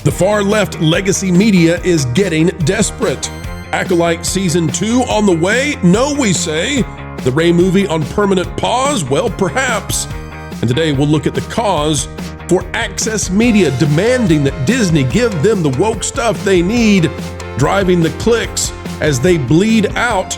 The far-left legacy media is getting desperate. Acolyte Season 2 on the way? No, we say. The Rey movie on permanent pause? Well, perhaps. And today we'll look at the cause for Access Media demanding that Disney give them the woke stuff they need, driving the clicks as they bleed out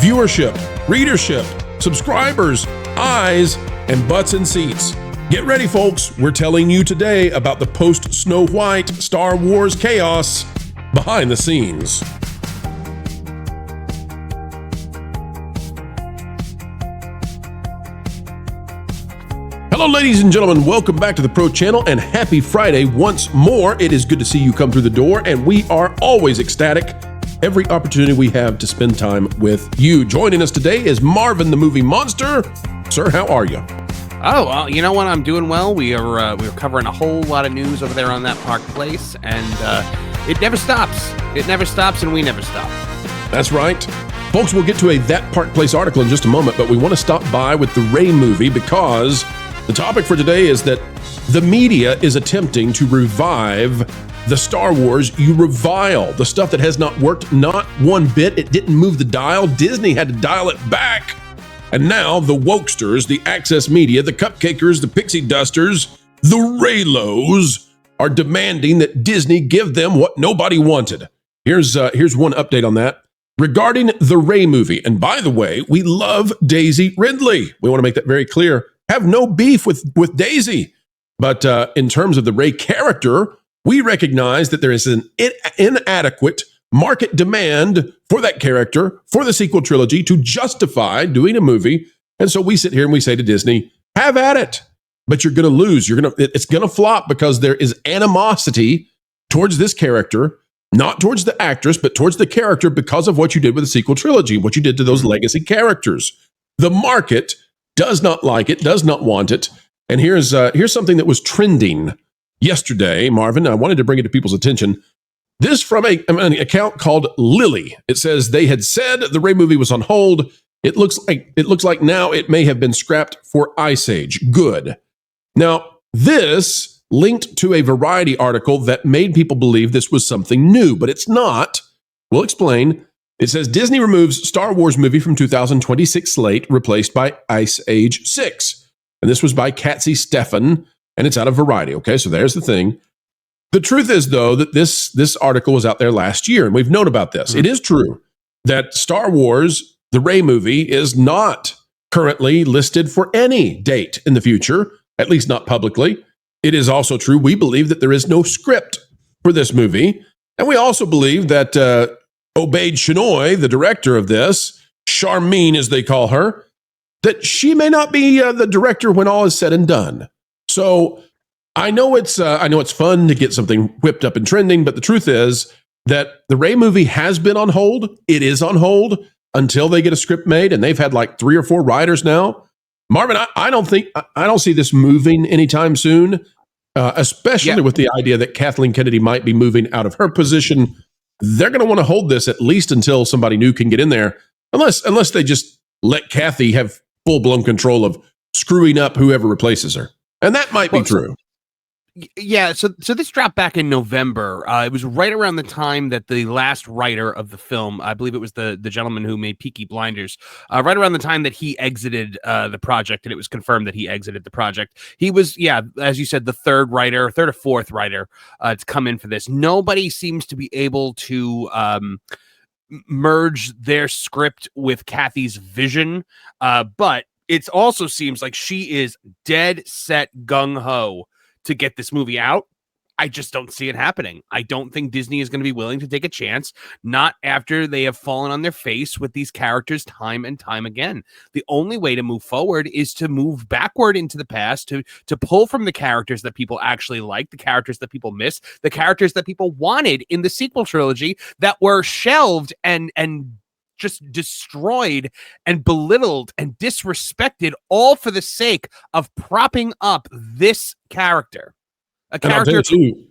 viewership, readership, subscribers, eyes, and butts in seats. Get ready, folks. We're telling you today about the post-Snow White Star Wars chaos behind the scenes. Hello, ladies and gentlemen. Welcome back to the Pro Channel and happy Friday once more. It is good to see you come through the door, and we are always ecstatic every opportunity we have to spend time with you. Joining us today is Marvin, the movie monster. Sir, how are you? Oh, well, you know what? I'm doing well. We're covering a whole lot of news over there on that Park Place, and it never stops. It never stops, and we never stop. That's right. Folks, we'll get to a That Park Place article in just a moment, but we want to stop by with the Rey movie because the topic for today is that the media is attempting to revive the Star Wars. You revile the stuff that has not worked, not one bit. It didn't move the dial. Disney had to dial it back. And now the wokesters, the Access Media, the cupcakers, the pixie dusters, the Reylos are demanding that Disney give them what nobody wanted. Here's one update on that. Regarding the Rey movie, and by the way, we love Daisy Ridley. We want to make that very clear. Have no beef with Daisy. But in terms of the Rey character, we recognize that there is an inadequate market demand for that character, for the sequel trilogy, to justify doing a movie. And so we sit here and we say to Disney, have at it. But you're going to lose. It's going to flop because there is animosity towards this character, not towards the actress, but towards the character because of what you did with the sequel trilogy, what you did to those legacy characters. The market does not like it, does not want it. And here's something that was trending yesterday, Marvin. I wanted to bring it to people's attention. This from an account called Lily. It says they had said the Rey movie was on hold. It looks like now it may have been scrapped for Ice Age. Good. Now, this linked to a Variety article that made people believe this was something new, but it's not. We'll explain. It says Disney removes Star Wars movie from 2026 slate, replaced by Ice Age 6. And this was by Katzy Stefan, and it's out of Variety. Okay, so there's the thing. The truth is, though, that this article was out there last year, and we've known about this. Mm-hmm. It is true that Star Wars, the Rey movie, is not currently listed for any date in the future, at least not publicly. It is also true, we believe, that there is no script for this movie. And we also believe that Obaid Chinoy, the director of this, Charmine as they call her, that she may not be the director when all is said and done. So I know it's fun to get something whipped up and trending, but the truth is that the Rey movie has been on hold. It is on hold until they get a script made, and they've had like 3 or 4 writers now. Marvin, I don't see this moving anytime soon, especially with the idea that Kathleen Kennedy might be moving out of her position. They're going to want to hold this at least until somebody new can get in there, unless they just let Kathy have full-blown control of screwing up whoever replaces her. And that might be true. Yeah, so this dropped back in November. It was right around the time that the last writer of the film, I believe it was the gentleman who made Peaky Blinders, right around the time that he exited the project, and it was confirmed that he exited the project. He was, as you said, the third or fourth writer to come in for this. Nobody seems to be able to merge their script with Kathy's vision, but it also seems like she is dead set gung-ho to get this movie out. I just don't see it happening. I don't think Disney is going to be willing to take a chance, not after they have fallen on their face with these characters time and time again. The only way to move forward is to move backward into the past, to pull from the characters that people actually like, the characters that people miss, the characters that people wanted in the sequel trilogy that were shelved and just destroyed and belittled and disrespected, all for the sake of propping up this character. A character too.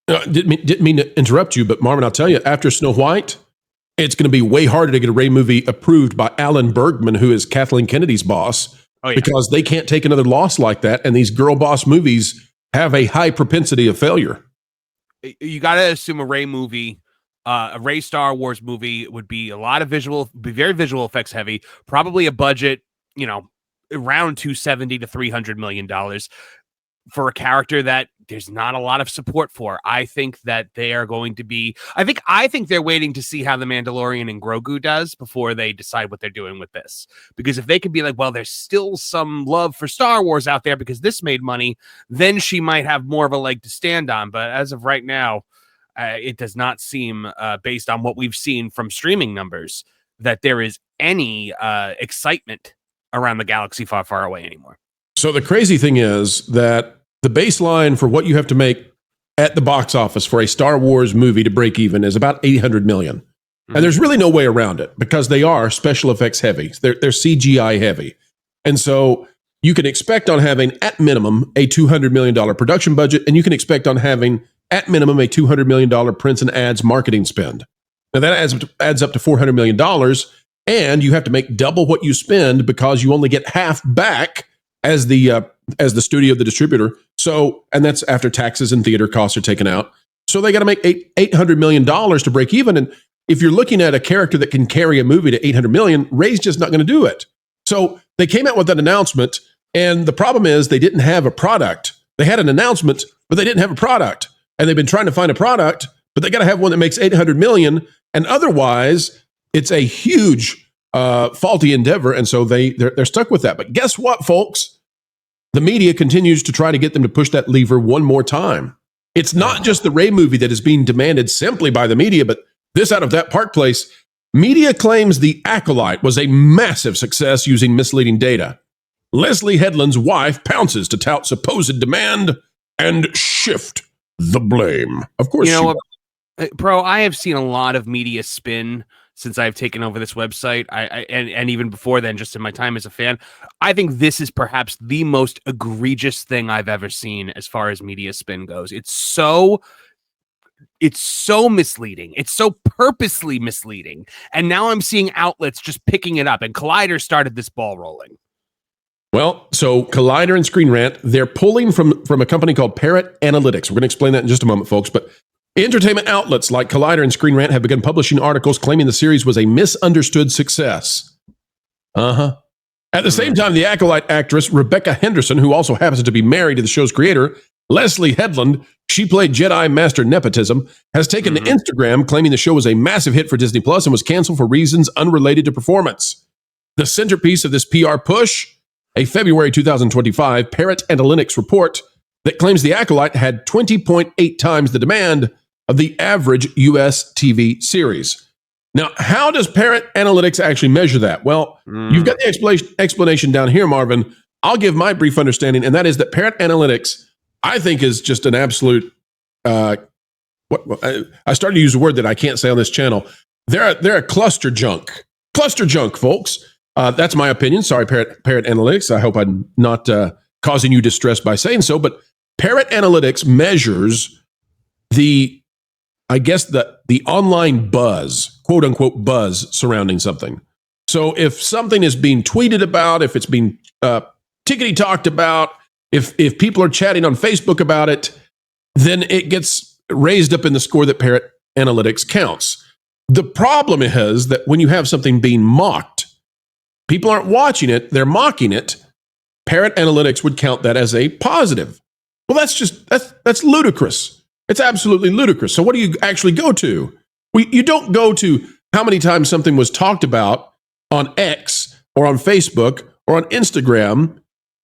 Didn't mean to interrupt you, but Marvin, I'll tell you, after Snow White, it's going to be way harder to get a Rey movie approved by Alan Bergman, who is Kathleen Kennedy's boss, because they can't take another loss like that. And these girl boss movies have a high propensity of failure. you got to assume a Rey movie, a Rey Star Wars movie would be a lot of very visual effects heavy, probably a budget, around $270 to $300 million for a character that there's not a lot of support for. I think that they are going to be, I think they're waiting to see how The Mandalorian and Grogu does before they decide what they're doing with this. Because if they could be like, well, there's still some love for Star Wars out there because this made money, then she might have more of a leg to stand on. But as of right now, it does not seem, based on what we've seen from streaming numbers, that there is any excitement around the galaxy far, far away anymore. So the crazy thing is that the baseline for what you have to make at the box office for a Star Wars movie to break even is about $800 million. Mm-hmm. And there's really no way around it because they are special effects heavy. They're CGI heavy. And so you can expect on having at minimum a $200 million production budget, and you can expect on having at minimum a $200 million prints and ads marketing spend. Now that adds up to $400 million, and you have to make double what you spend because you only get half back as the studio, the distributor. So, and that's after taxes and theater costs are taken out. So they got to make $800 million to break even. And if you're looking at a character that can carry a movie to $800 million, Rey's just not going to do it. So they came out with that announcement. And the problem is they didn't have a product. They had an announcement, but they didn't have a product. And they've been trying to find a product, but they got to have one that makes $800 million. And otherwise, it's a huge faulty endeavor. And so they're stuck with that. But guess what, folks? The media continues to try to get them to push that lever one more time. It's not just the Rey movie that is being demanded simply by the media, but this out of that Park Place. Media claims The Acolyte was a massive success using misleading data. Leslie Headland's wife pounces to tout supposed demand and shift the blame. Of course, Pro, I have seen a lot of media spin since I've taken over this website, and even before then, just in my time as a fan. I think this is perhaps the most egregious thing I've ever seen as far as media spin goes. It's so misleading. It's so purposely misleading. And now I'm seeing outlets just picking it up, and Collider started this ball rolling. Well, so Collider and Screen Rant, they're pulling from a company called Parrot Analytics. We're going to explain that in just a moment, folks, but entertainment outlets like Collider and Screen Rant have begun publishing articles claiming the series was a misunderstood success. At the same time, the Acolyte actress Rebecca Henderson, who also happens to be married to the show's creator, Leslie Headland, she played Jedi Master Nepotism, has taken to Instagram claiming the show was a massive hit for Disney Plus and was canceled for reasons unrelated to performance. The centerpiece of this PR push, a February 2025 Parrot Analytics report that claims the Acolyte had 20.8 times the demand of the average U.S. TV series. Now, how does Parrot Analytics actually measure that? Well, you've got the explanation down here, Marvin. I'll give my brief understanding, and that is that Parrot Analytics, I think, is just an absolute, I started to use a word that I can't say on this channel. They're a cluster junk. Cluster junk, folks. That's my opinion. Sorry, Parrot Analytics. I hope I'm not causing you distress by saying so, but Parrot Analytics measures the online buzz, quote unquote buzz surrounding something. So if something is being tweeted about, if it's being tickety talked about, if people are chatting on Facebook about it, then it gets raised up in the score that Parrot Analytics counts. The problem is that when you have something being mocked, people aren't watching it, they're mocking it. Parrot Analytics would count that as a positive. Well, that's ludicrous. It's absolutely ludicrous. So what do you actually go to? You don't go to how many times something was talked about on X or on Facebook or on Instagram.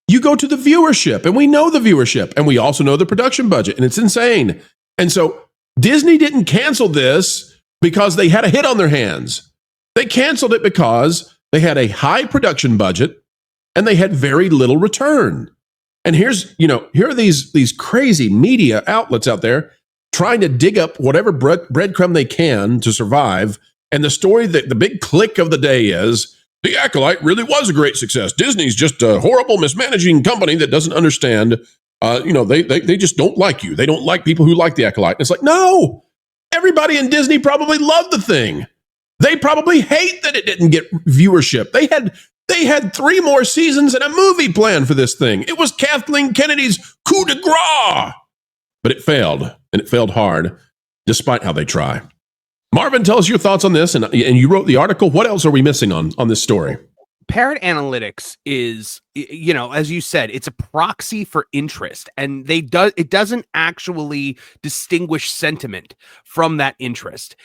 You go to the viewership, and we know the viewership, and we also know the production budget, and it's insane. And so Disney didn't cancel this because they had a hit on their hands. They canceled it because they had a high production budget and they had very little return. And here are these crazy media outlets out there trying to dig up whatever breadcrumb they can to survive. And the story, the big click of the day is, The Acolyte really was a great success. Disney's just a horrible, mismanaging company that doesn't understand. They just don't like you. They don't like people who like The Acolyte. And it's like, no, everybody in Disney probably loved the thing. They probably hate that it didn't get viewership. They had 3 more seasons and a movie plan for this thing. It was Kathleen Kennedy's coup de grace. but it failed, and it failed hard, despite how they try. Marvin, tell us your thoughts on this, and you wrote the article. What else are we missing on this story? Parrot Analytics is, as you said, it's a proxy for interest, and it doesn't actually distinguish sentiment from that interest.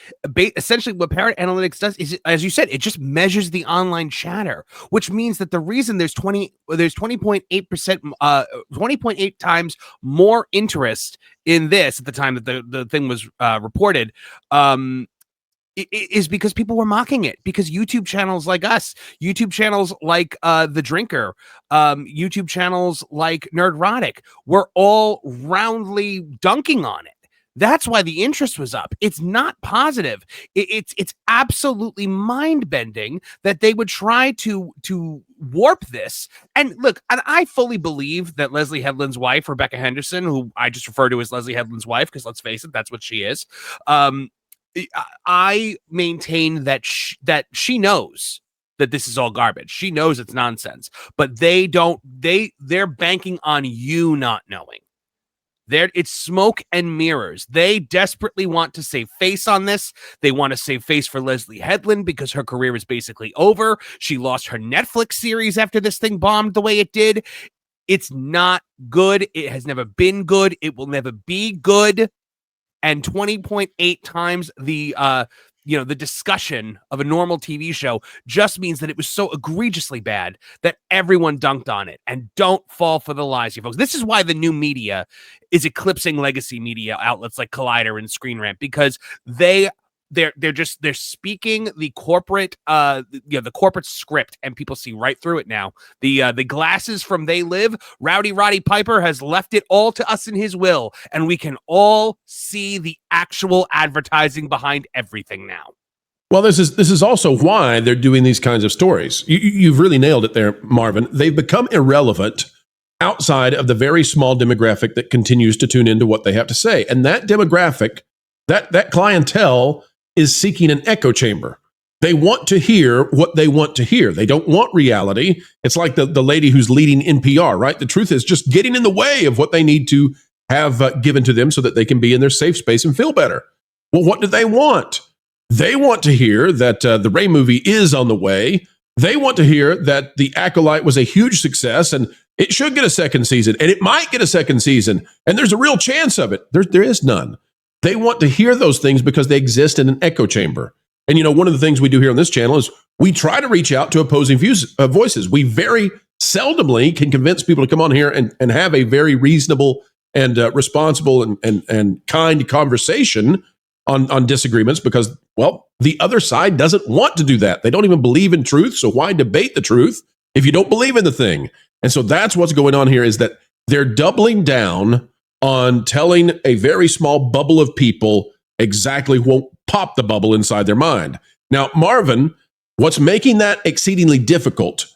Essentially, what Parrot Analytics does is, as you said, it just measures the online chatter, which means that the reason there's 20.8%, 20.8 times more interest in this at the time that the thing was reported. Is because people were mocking it, because YouTube channels like us, YouTube channels like The Drinker, YouTube channels like Nerdrotic were all roundly dunking on it. That's why the interest was up. It's not positive. It's absolutely mind-bending that they would try to warp this. And look, and I fully believe that Leslie Headland's wife, Rebecca Henderson, who I just refer to as Leslie Headland's wife, because let's face it, that's what she is. I maintain that she knows that this is all garbage. She knows it's nonsense, but they're banking on you not knowing. It's smoke and mirrors. They desperately want to save face on this. They want to save face for Leslie Headland because her career is basically over. She lost her Netflix series after this thing bombed the way it did. It's not good. It has never been good. It will never be good. And 20.8 times the discussion of a normal TV show just means that it was so egregiously bad that everyone dunked on it. And don't fall for the lies, you folks. This is why the new media is eclipsing legacy media outlets like Collider and Screen Rant, because they're speaking the corporate the corporate script, and people see right through it now. The glasses from They Live, Rowdy Roddy Piper has left it all to us in his will, and we can all see the actual advertising behind everything now. Well, this is also why they're doing these kinds of stories. You've really nailed it there, Marvin. They've become irrelevant outside of the very small demographic that continues to tune into what they have to say, and that demographic, that clientele, is seeking an echo chamber. They want to hear what they want to hear. They don't want reality. It's like the lady who's leading NPR, right? The truth is just getting in the way of what they need to have given to them so that they can be in their safe space and feel better. Well, what do they want? They want to hear that the Ray movie is on the way. They want to hear that The Acolyte was a huge success and it should get a second season, and it might get a second season, and there's a real chance of it. There is none. They want to hear those things because they exist in an echo chamber. And, one of the things we do here on this channel is we try to reach out to opposing voices. We very seldomly can convince people to come on here and have a very reasonable and responsible and kind conversation on disagreements because, well, the other side doesn't want to do that. They don't even believe in truth. So why debate the truth if you don't believe in the thing? And so that's what's going on here, is that they're doubling down on telling a very small bubble of people exactly what won't pop the bubble inside their mind. Now, Marvin, what's making that exceedingly difficult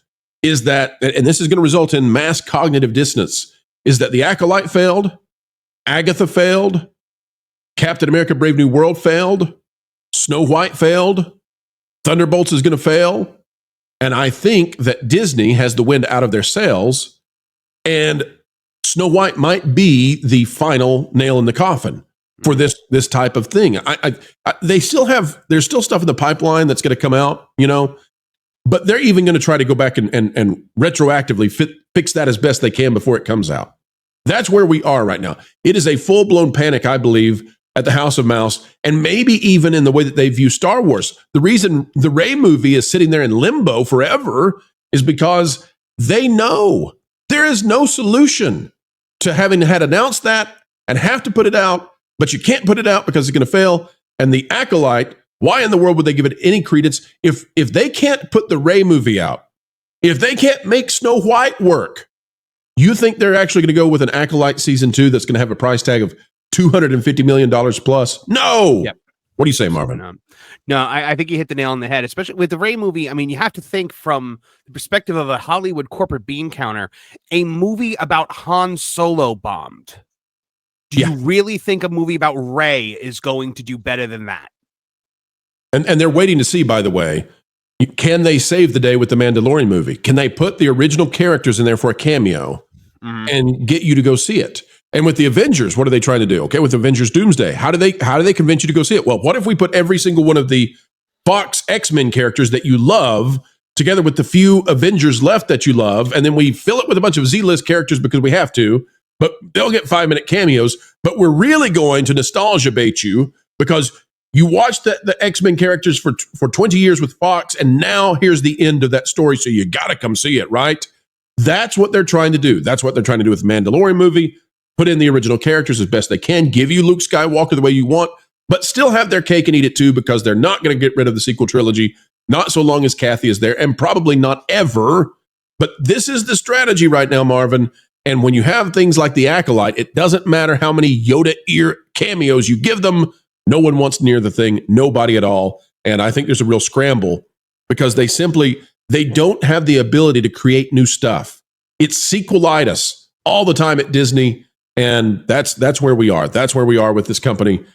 is that, and this is going to result in mass cognitive dissonance, is that The Acolyte failed, Agatha failed, Captain America Brave New World failed, Snow White failed, Thunderbolts is going to fail, and I think that Disney has the wind out of their sails, and Snow White might be the final nail in the coffin for this type of thing. There's still stuff in the pipeline that's going to come out, but they're even going to try to go back and retroactively fix that as best they can before it comes out. That's where we are right now. It is a full-blown panic, I believe, at the House of Mouse, and maybe even in the way that they view Star Wars. The reason the Rey movie is sitting there in limbo forever is because they know there is no solution to having had announced that and have to put it out, but you can't put it out because it's going to fail. And The Acolyte, why in the world would they give it any credence if they can't put the Rey movie out? If they can't make Snow White work, you think they're actually going to go with an Acolyte season 2 that's going to have a price tag of $250 million plus? No. Yep. What do you say, Marvin? No, I think you hit the nail on the head, especially with the Rey movie. I mean, you have to think from the perspective of a Hollywood corporate bean counter. A movie about Han Solo bombed. Do you really think a movie about Rey is going to do better than that? And they're waiting to see, by the way, can they save the day with the Mandalorian movie? Can they put the original characters in there for a cameo and get you to go see it? And with the Avengers, what are they trying to do? Okay, with Avengers Doomsday, how do they convince you to go see it? Well, what if we put every single one of the Fox X-Men characters that you love together with the few Avengers left that you love, and then we fill it with a bunch of Z-list characters because we have to, but they'll get 5-minute cameos, but we're really going to nostalgia bait you because you watched the X-Men characters for 20 years with Fox, and now here's the end of that story, so you got to come see it, right? That's what they're trying to do. That's what they're trying to do with the Mandalorian movie. Put in the original characters as best they can, give you Luke Skywalker the way you want, but still have their cake and eat it too, because they're not going to get rid of the sequel trilogy, not so long as Kathy is there, and probably not ever. But this is the strategy right now, Marvin. And when you have things like the Acolyte, it doesn't matter how many Yoda ear cameos you give them. No one wants near the thing, nobody at all. And I think there's a real scramble because they don't have the ability to create new stuff. It's sequelitis all the time at Disney. And that's where we are. That's where we are with this company.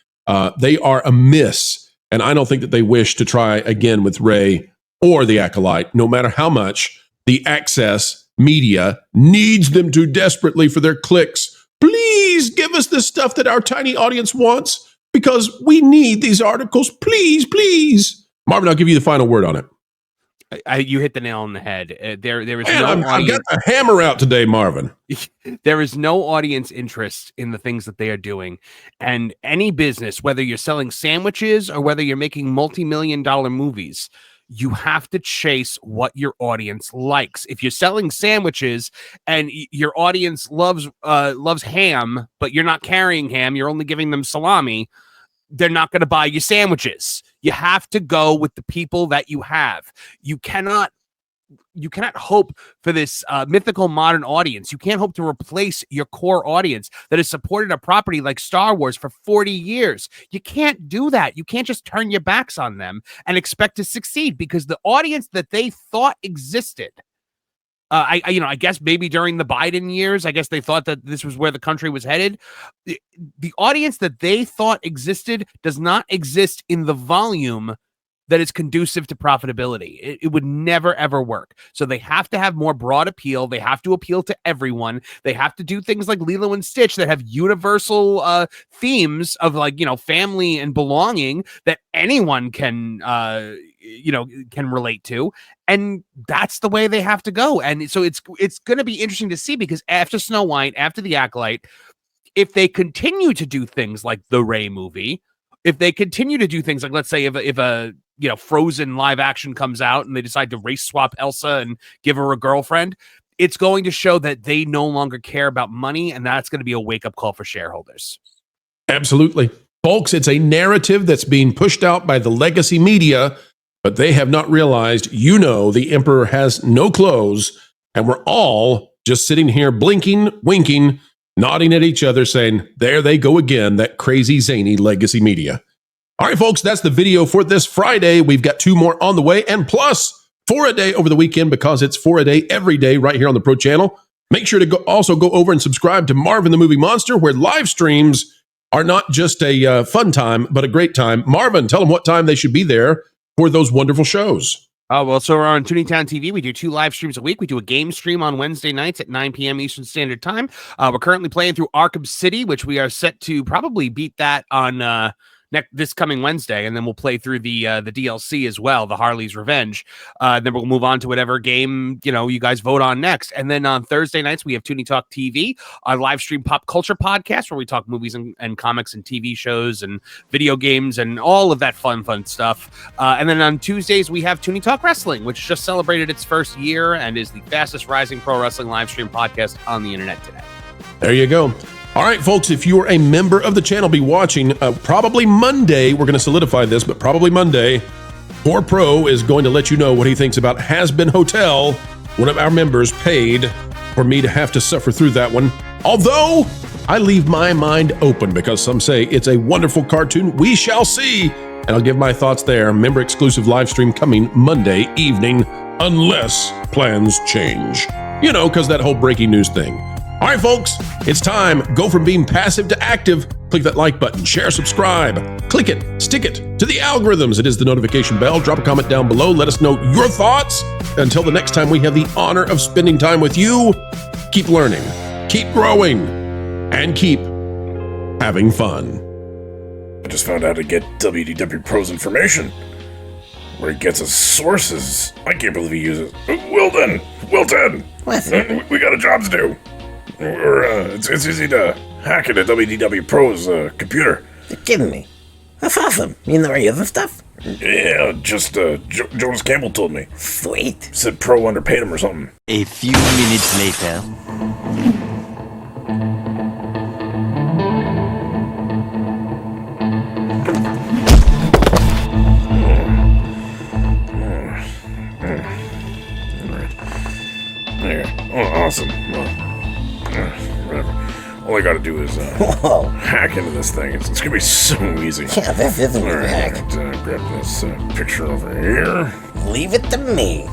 They are amiss. And I don't think that they wish to try again with Rey or the Acolyte, no matter how much the access media needs them to desperately for their clicks. Please give us the stuff that our tiny audience wants because we need these articles. Please, please. Marvin, I'll give you the final word on it. You hit the nail on the head. There is Man, I've got the hammer out today, Marvin. There is no audience interest in the things that they are doing. And any business, whether you're selling sandwiches or whether you're making multi-million-dollar movies, you have to chase what your audience likes. If you're selling sandwiches and your audience loves ham, but you're not carrying ham, you're only giving them salami, they're not going to buy your sandwiches. You have to go with the people that you have. You cannot hope for this mythical modern audience. You can't hope to replace your core audience that has supported a property like Star Wars for 40 years. You can't do that. You can't just turn your backs on them and expect to succeed because the audience that they thought existed, I guess maybe during the Biden years, I guess they thought that this was where the country was headed. The audience that they thought existed does not exist in the volume that is conducive to profitability. It would never, ever work. So they have to have more broad appeal. They have to appeal to everyone. They have to do things like Lilo and Stitch that have universal themes of family and belonging that anyone can relate to. And that's the way they have to go. And so it's going to be interesting to see because after Snow White, after the Acolyte, if they continue to do things like the Rey movie, if they continue to do things like, let's say, if a Frozen live action comes out and they decide to race swap Elsa and give her a girlfriend, it's going to show that they no longer care about money, and that's going to be a wake-up call for shareholders. Absolutely. Folks, it's a narrative that's being pushed out by the legacy media, but they have not realized, the emperor has no clothes, and we're all just sitting here blinking, winking, nodding at each other saying, there they go again, that crazy, zany legacy media. All right, folks, that's the video for this Friday. We've got 2 more on the way, and plus 4 a day over the weekend because it's 4 a day every day right here on the Pro Channel. Make sure to also go over and subscribe to Marvin the Movie Monster, where live streams are not just a fun time, but a great time. Marvin, tell them what time they should be there for those wonderful shows. So we're on Tooningtown TV. We do 2 live streams a week. We do a game stream on Wednesday nights at 9 p.m. Eastern Standard Time. We're currently playing through Arkham City, which we are set to probably beat that on this coming Wednesday, and then we'll play through the DLC as well, the Harley's Revenge. Then we'll move on to whatever game you guys vote on next. And then on Thursday nights we have Toonie Talk TV, our live stream pop culture podcast where we talk movies and comics and TV shows and video games and all of that fun stuff. And then on Tuesdays we have Toonie Talk Wrestling, which just celebrated its first year and is the fastest rising pro wrestling live stream podcast on the internet today. There you go. All right, folks, if you are a member of the channel, be watching probably Monday. We're going to solidify this, but probably Monday, Poor Pro is going to let you know what he thinks about Has Been Hotel. One of our members paid for me to have to suffer through that one. Although I leave my mind open because some say it's a wonderful cartoon. We shall see. And I'll give my thoughts there. Member exclusive live stream coming Monday evening, unless plans change. Because that whole breaking news thing. All right, folks, it's time. Go from being passive to active. Click that like button, share, subscribe, click it, stick it to the algorithms. It is the notification bell. Drop a comment down below. Let us know your thoughts. Until the next time we have the honor of spending time with you, keep learning, keep growing, and keep having fun. I just found out how to get WDW Pro's information. Where he gets his sources. I can't believe he uses... Wilton! What? We got a job to do. It's easy to hack into WDW Pro's computer. You're kidding me. That's awesome. You know any other stuff? Yeah, just Jonas Campbell told me. Sweet. Said Pro underpaid him or something. A few minutes later. There. Oh, awesome. Whatever. All I gotta do is Whoa. hack into this thing. It's gonna be so easy. Yeah, this isn't All a right, hack. grab this picture over here. Leave it to me.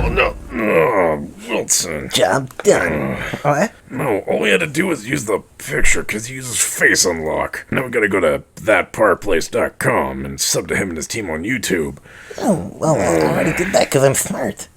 Oh, no. Oh, Wilson. Job done. What? No, all we had to do was use the picture because he uses face unlock. Now we gotta go to thatpartplace.com and sub to him and his team on YouTube. Oh, well, I already did that because I'm smart.